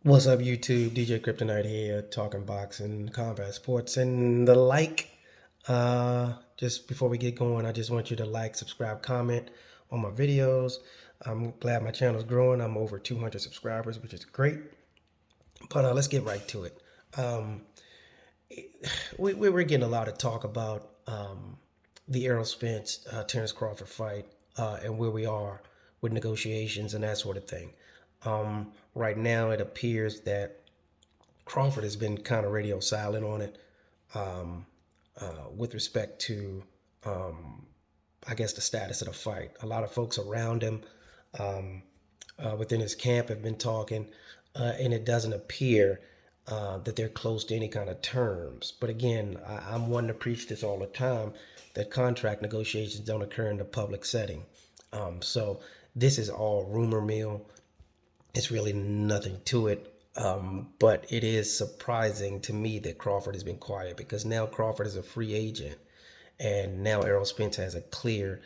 What's up, YouTube? DJ Kryptonite here, talking boxing, combat sports, and the like. Just before we get going, I just want you to like, subscribe, comment on my videos. I'm glad my channel's growing. I'm over 200 subscribers, which is great. But let's get right to it. Um, we were getting a lot of talk about the Errol Spence Terrence Crawford fight and where we are with negotiations and that sort of thing. Right now, it appears that Crawford has been kind of radio silent on it um, with respect to, I guess, the status of the fight. A lot of folks around him um, within his camp have been talking, and it doesn't appear that they're close to any kind of terms. But again, I'm one to preach this all the time, that contract negotiations don't occur in the public setting. So this is all rumor mill. It's really nothing to it. But it is surprising to me that Crawford has been quiet, because now Crawford is a free agent, and now Errol Spence has a clear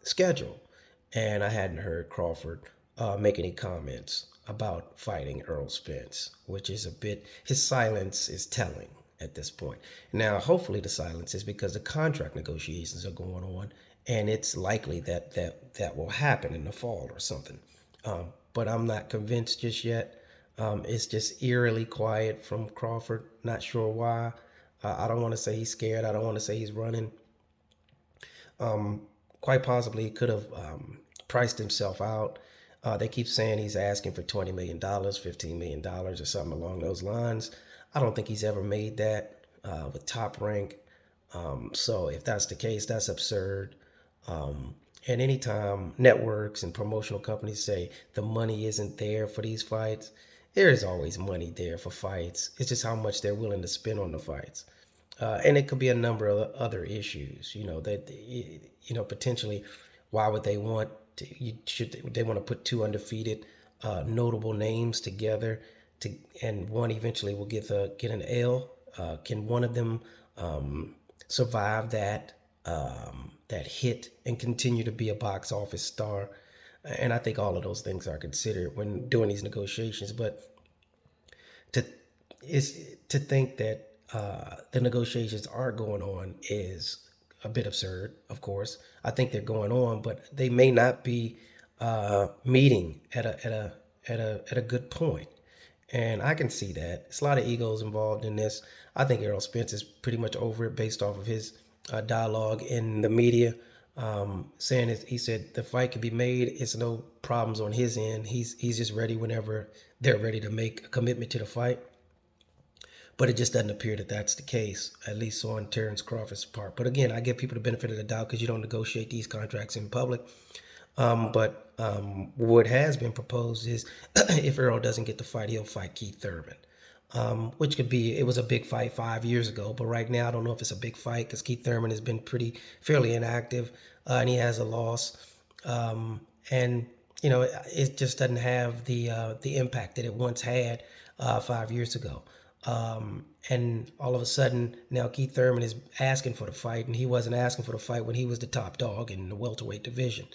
schedule. And I hadn't heard Crawford make any comments about fighting Errol Spence, which is a bit, his silence is telling at this point. Now, hopefully the silence is because the contract negotiations are going on, and it's likely that will happen in the fall or something. But I'm not convinced just yet. It's just eerily quiet from Crawford. Not sure why. I don't want to say he's scared. I don't want to say he's running. Quite possibly he could have priced himself out. They keep saying he's asking for $20 million, $15 million, or something along those lines. I don't think he's ever made that with Top Rank. So if that's the case, that's absurd. And anytime networks and promotional companies say the money isn't there for these fights, there is always money there for fights. It's just how much they're willing to spend on the fights. And it could be a number of other issues, potentially, why would they want should they want to put two undefeated, notable names together and one eventually will get an L? Can one of them survive that hit and continue to be a box office star? And I think all of those things are considered when doing these negotiations. But to is to think that the negotiations are going on is a bit absurd. Of course, I think they're going on, but they may not be meeting at a good point. And I can see that. There's a lot of egos involved in this. I think Errol Spence is pretty much over it based off of his dialogue in the media, saying he said the fight can be made. It's no problems on his end. He's just ready whenever they're ready to make a commitment to the fight. But it just doesn't appear that that's the case, at least on Terrence Crawford's part. But again, I give people the benefit of the doubt because you don't negotiate these contracts in public. But what has been proposed is if Errol doesn't get the fight, he'll fight Keith Thurman, which could be, it was a big fight 5 years ago. But right now, I don't know if it's a big fight because Keith Thurman has been fairly inactive, and he has a loss. And, it just doesn't have the impact that it once had 5 years ago. And all of a sudden, now Keith Thurman is asking for the fight, and he wasn't asking for the fight when he was the top dog in the welterweight division.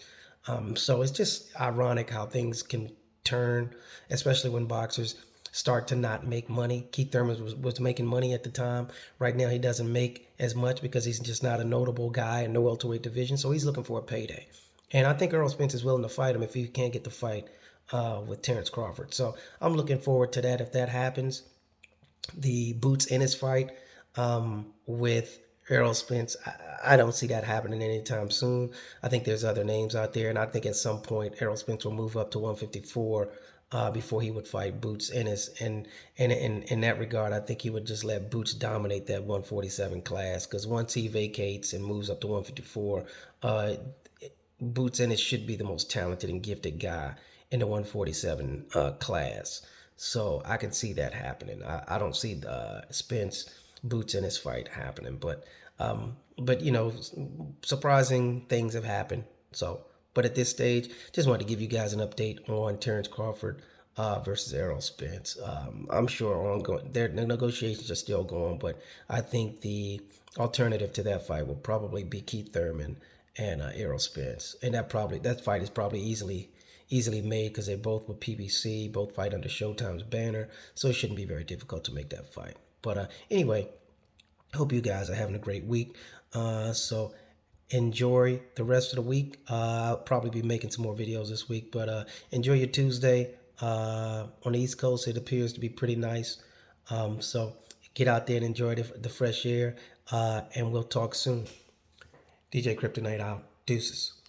So it's just ironic how things can turn, especially when boxers start to not make money. Keith Thurman was making money at the time. Right now, he doesn't make as much because he's just not a notable guy in the welterweight division, so he's looking for a payday. And I think Errol Spence is willing to fight him if he can't get the fight with Terrence Crawford. So I'm looking forward to that if that happens. The Boots Ennis fight with Errol Spence, I don't see that happening anytime soon. I think there's other names out there, and I think at some point Errol Spence will move up to 154 before he would fight Boots Ennis. And in that regard, I think he would just let Boots dominate that 147 class, because once he vacates and moves up to 154, Boots Ennis should be the most talented and gifted guy in the 147 class. So I can see that happening. I don't see the Spence Boots in his fight happening, but surprising things have happened. So, but at this stage, just wanted to give you guys an update on Terrence Crawford versus Errol Spence. I'm sure the negotiations are still going, but I think the alternative to that fight will probably be Keith Thurman and Errol Spence, and that fight is probably easily made because they both were PBC, both fight under Showtime's banner, so it shouldn't be very difficult to make that fight. But anyway, hope you guys are having a great week. So enjoy the rest of the week. I'll probably be making some more videos this week, but enjoy your Tuesday. On the East Coast, it appears to be pretty nice. So get out there and enjoy the fresh air, and we'll talk soon. DJ Kryptonite out. Deuces.